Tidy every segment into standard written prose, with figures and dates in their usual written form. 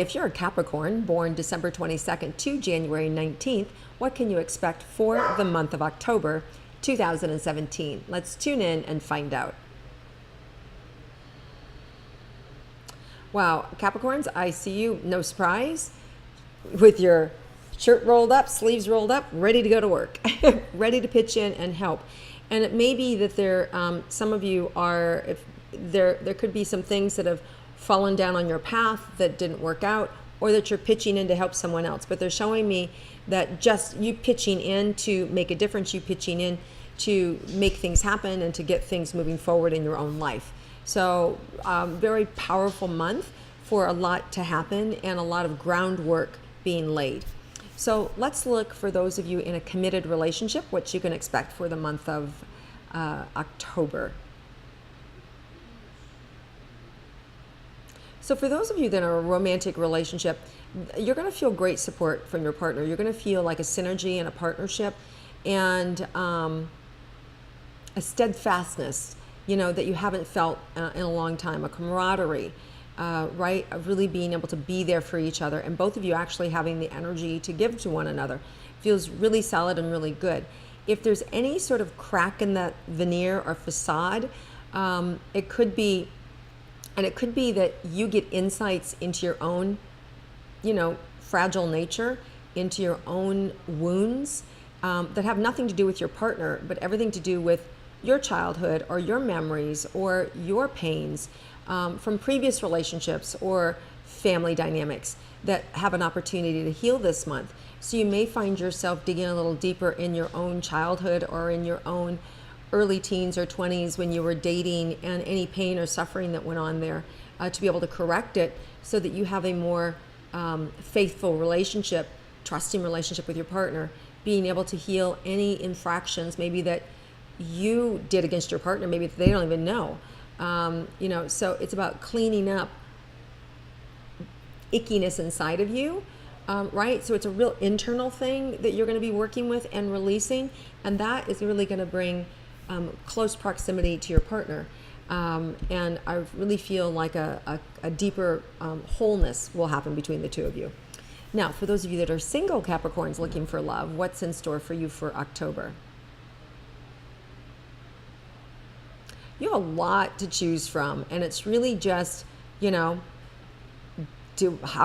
if you're a Capricorn born December 22nd to January 19th, what can you expect for the month of October 2017? Let's tune in and find out. Wow, Capricorns, I see you, no surprise, with your shirt rolled up, sleeves rolled up, ready to go to work, ready to pitch in and help. And it may be that some of you are, if there could be some things that have fallen down on your path that didn't work out, or that you're pitching in to help someone else. But they're showing me that just you pitching in to make a difference, you pitching in to make things happen and to get things moving forward in your own life. So very powerful month for a lot to happen and a lot of groundwork being laid. So let's look, for those of you in a committed relationship, what you can expect for the month of October. So for those of you that are in a romantic relationship, you're going to feel great support from your partner. You're going to feel like a synergy and a partnership and a steadfastness, that you haven't felt in a long time, a camaraderie, right? Of really being able to be there for each other, and both of you actually having the energy to give to one another. Feels really solid and really good. If there's any sort of crack in that veneer or facade, it could be that you get insights into your own, fragile nature, into your own wounds that have nothing to do with your partner, but everything to do with your childhood or your memories or your pains from previous relationships or family dynamics that have an opportunity to heal this month. So you may find yourself digging a little deeper in your own childhood or in your own early teens or 20s when you were dating, and any pain or suffering that went on there, to be able to correct it so that you have a more faithful relationship, trusting relationship with your partner, being able to heal any infractions maybe that you did against your partner, maybe they don't even know. So it's about cleaning up ickiness inside of you, right? So it's a real internal thing that you're going to be working with and releasing, and that is really going to bring close proximity to your partner. And I really feel like a deeper wholeness will happen between the two of you. Now, for those of you that are single Capricorns looking for love, what's in store for you for October? You have a lot to choose from, and it's really just, how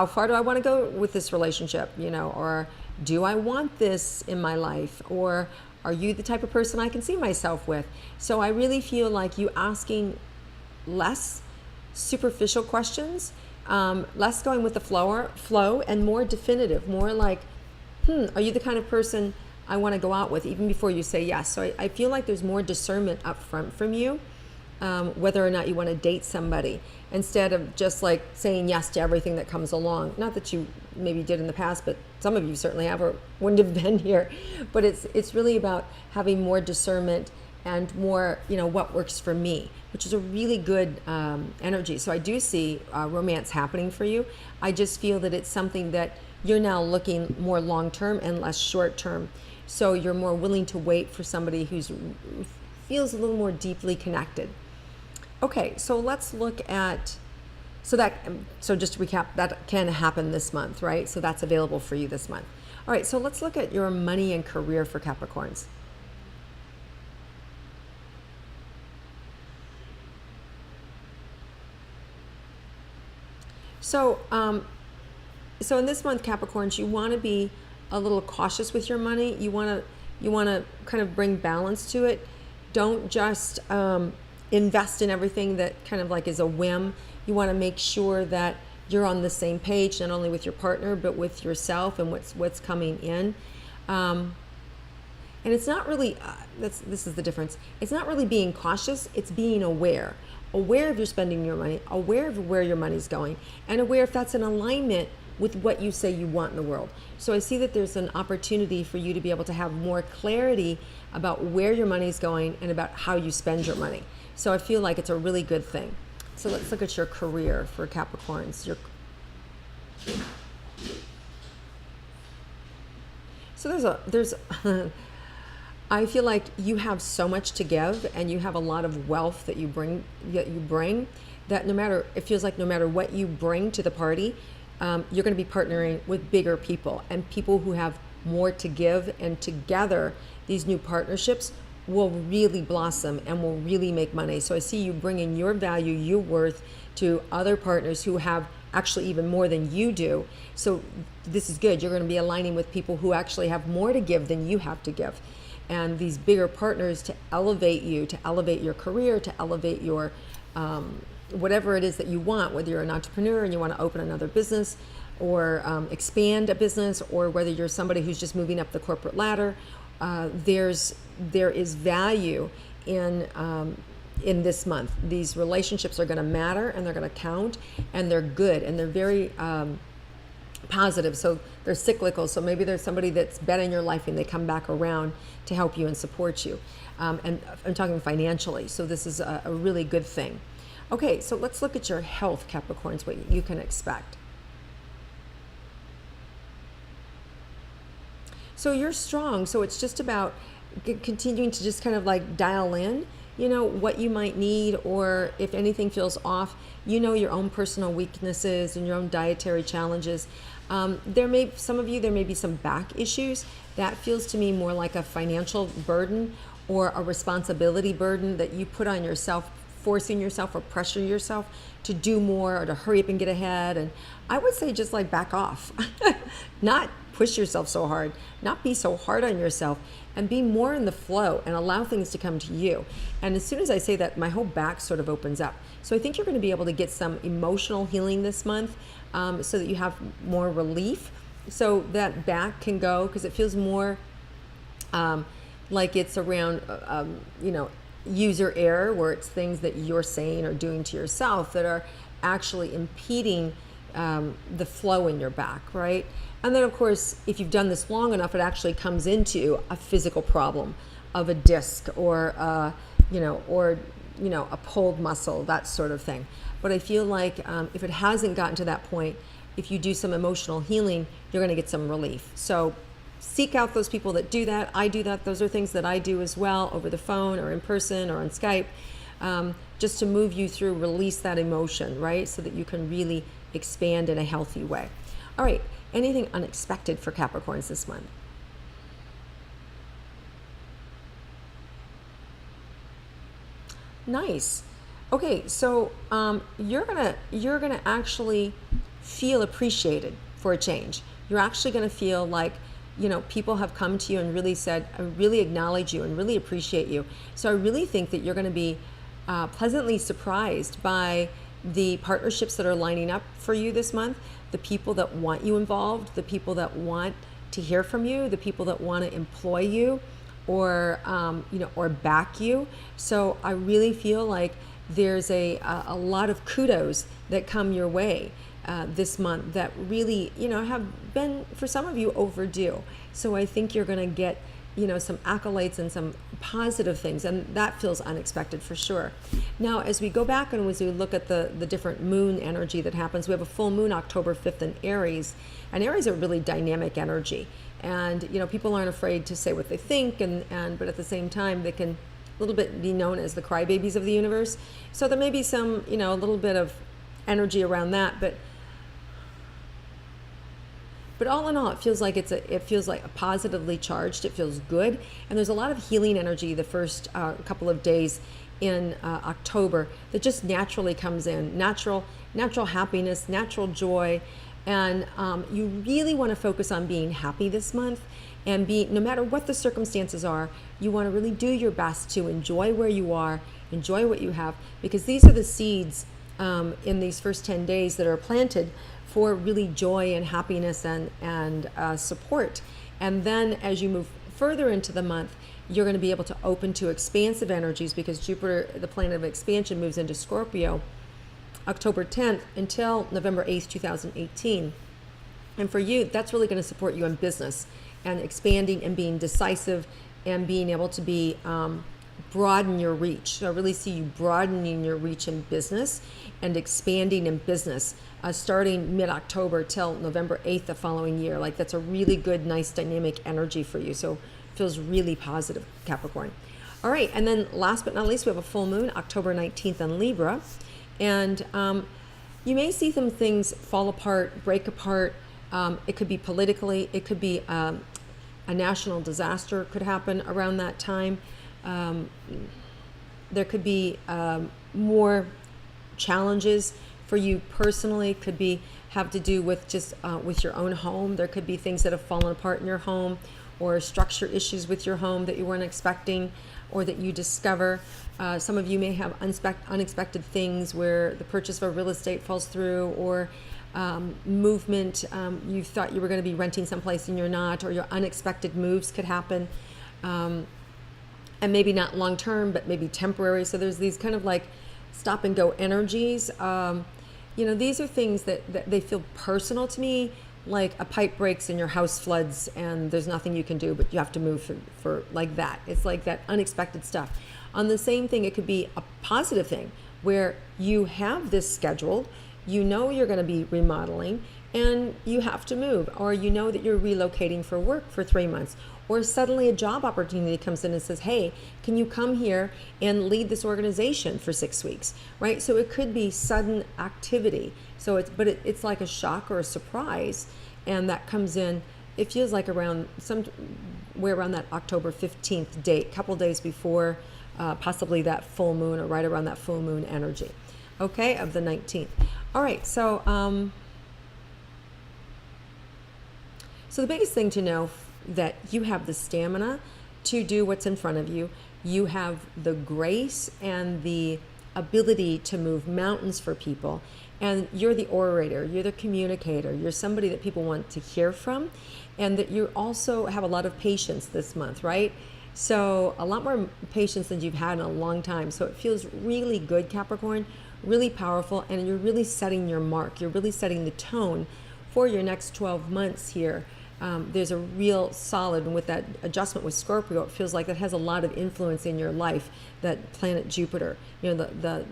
far do I want to go with this relationship, or do I want this in my life, or are you the type of person I can see myself with? So I really feel like you asking less superficial questions, less going with the flow, and more definitive, more like, are you the kind of person I want to go out with, even before you say yes? So I feel like there's more discernment up front from you, whether or not you want to date somebody, instead of just like saying yes to everything that comes along. Not that you maybe did in the past, but some of you certainly have or wouldn't have been here. But it's really about having more discernment and more, what works for me, which is a really good energy. So I do see romance happening for you. I just feel that it's something that you're now looking more long-term and less short-term. So you're more willing to wait for somebody who feels a little more deeply connected. Okay, so let's look at, so just to recap, that can happen this month, right? So that's available for you this month. All right, so let's look at your money and career for Capricorns. So in this month, Capricorns, you want to be a little cautious with your money. You want to kind of bring balance to it. Don't just invest in everything that kind of like is a whim. You want to make sure that you're on the same page, not only with your partner, but with yourself and what's coming in. And it's not really, this is the difference. It's not really being cautious, it's being aware. Aware of your spending your money, aware of where your money's going, and aware if that's in alignment with what you say you want in the world. So I see that there's an opportunity for you to be able to have more clarity about where your money's going and about how you spend your money. So I feel like it's a really good thing. So let's look at your career for Capricorns. So there's I feel like you have so much to give, and you have a lot of wealth that you bring, that no matter, it feels like no matter what you bring to the party, you're going to be partnering with bigger people and people who have more to give, and together these new partnerships will really blossom and will really make money. So I see you bringing your value, your worth to other partners who have actually even more than you do. So this is good. You're going to be aligning with people who actually have more to give than you have to give. And these bigger partners to elevate you, to elevate your career, to elevate your whatever it is that you want, whether you're an entrepreneur and you want to open another business or expand a business, or whether you're somebody who's just moving up the corporate ladder. There is value in this month. These relationships are going to matter, and they're going to count, and they're good, and they're very positive. So they're cyclical. So maybe there's somebody that's been in your life and they come back around to help you and support you. And I'm talking financially. So this is a really good thing. Okay, so let's look at your health, Capricorns, what you can expect. So you're strong. So it's just about continuing to just kind of like dial in, what you might need, or if anything feels off, your own personal weaknesses and your own dietary challenges. There may be some back issues. That feels to me more like a financial burden or a responsibility burden that you put on yourself, forcing yourself or pressuring yourself to do more or to hurry up and get ahead. And I would say just like back off, not push yourself so hard, not be so hard on yourself, and be more in the flow and allow things to come to you. And as soon as I say that, my whole back sort of opens up. So I think you're going to be able to get some emotional healing this month, so that you have more relief. So that back can go, because it feels more like it's around, user error, where it's things that you're saying or doing to yourself that are actually impeding the flow in your back, right? And then, of course, if you've done this long enough, it actually comes into a physical problem of a disc or a pulled muscle, that sort of thing. But I feel like if it hasn't gotten to that point, if you do some emotional healing, you're going to get some relief. So seek out those people that do that. I do that. Those are things that I do as well, over the phone or in person or on Skype, just to move you through, release that emotion, right? So that you can really expand in a healthy way. All right. Anything unexpected for Capricorns this month? Nice. Okay, so you're gonna actually feel appreciated for a change. You're actually gonna feel like, people have come to you and really said, I really acknowledge you and really appreciate you. So I really think that you're gonna be pleasantly surprised by the partnerships that are lining up for you this month, the people that want you involved, the people that want to hear from you, the people that want to employ you or back you. So I really feel like there's a lot of kudos that come your way this month that really, have been, for some of you, overdue. So I think you're going to get, some accolades and some positive things, and that feels unexpected for sure. Now, as we go back and as we look at the different moon energy that happens, we have a full moon October 5th in Aries, and Aries are really dynamic energy. And, people aren't afraid to say what they think, but at the same time, they can a little bit be known as the crybabies of the universe. So there may be some, a little bit of energy around that, but all in all, it feels like a positively charged. It feels good, and there's a lot of healing energy the first couple of days in October that just naturally comes in. Natural happiness, natural joy, and you really want to focus on being happy this month, and no matter what the circumstances are, you want to really do your best to enjoy where you are, enjoy what you have, because these are the seeds in these first 10 days that are planted for really joy and happiness and support. And then as you move further into the month, you're going to be able to open to expansive energies, because Jupiter, the planet of expansion, moves into Scorpio October 10th until November 8th, 2018. And for you, that's really going to support you in business and expanding and being decisive and being able to be broaden your reach. So I really see you broadening your reach in business and expanding in business, starting mid-October till November 8th the following year. Like, that's a really good, nice, dynamic energy for you. So it feels really positive, Capricorn. All right, and then last but not least, we have a full moon, October 19th in Libra. And you may see some things fall apart, break apart. It could be politically, it could be a national disaster could happen around that time. There could be more challenges for you personally. Could be have to do with just with your own home. There could be things that have fallen apart in your home, or structure issues with your home that you weren't expecting, or that you discover. Some of you may have unexpected things where the purchase of a real estate falls through, or movement. You thought you were going to be renting someplace and you're not, or your unexpected moves could happen. And maybe not long term, but maybe temporary. So there's these kind of like stop and go energies. These are things that they feel personal to me, like a pipe breaks and your house floods and there's nothing you can do, but you have to move for like that. It's like that unexpected stuff. On the same thing, it could be a positive thing where you have this schedule, you know you're going to be remodeling, and you have to move, or you know that you're relocating for work for 3 months, or suddenly a job opportunity comes in and says, hey, can you come here and lead this organization for 6 weeks, right? So it could be sudden activity. So it's like a shock or a surprise, and that comes in, it feels like around somewhere around that October 15th date, couple days before possibly that full moon, or right around that full moon energy, okay, of the 19th. All right, so the biggest thing to know that you have the stamina to do what's in front of you. You have the grace and the ability to move mountains for people. And you're the orator, you're the communicator, you're somebody that people want to hear from, and that you also have a lot of patience this month, right? So a lot more patience than you've had in a long time. So it feels really good, Capricorn, really powerful, and you're really setting your mark. You're really setting the tone for your next 12 months here. There's a real solid, and with that adjustment with Scorpio, it feels like it has a lot of influence in your life, that planet Jupiter, the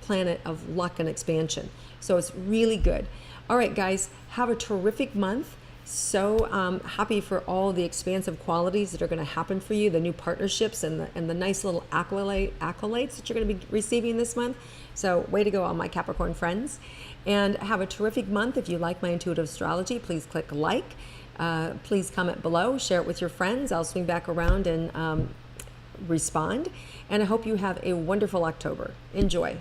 planet of luck and expansion. So it's really good. All right, guys, have a terrific month. So happy for all the expansive qualities that are going to happen for you, the new partnerships and the nice little accolades that you're going to be receiving this month. So way to go, all my Capricorn friends. And have a terrific month. If you like my intuitive astrology, please click like. Please comment below, share it with your friends. I'll swing back around and respond. And I hope you have a wonderful October. Enjoy.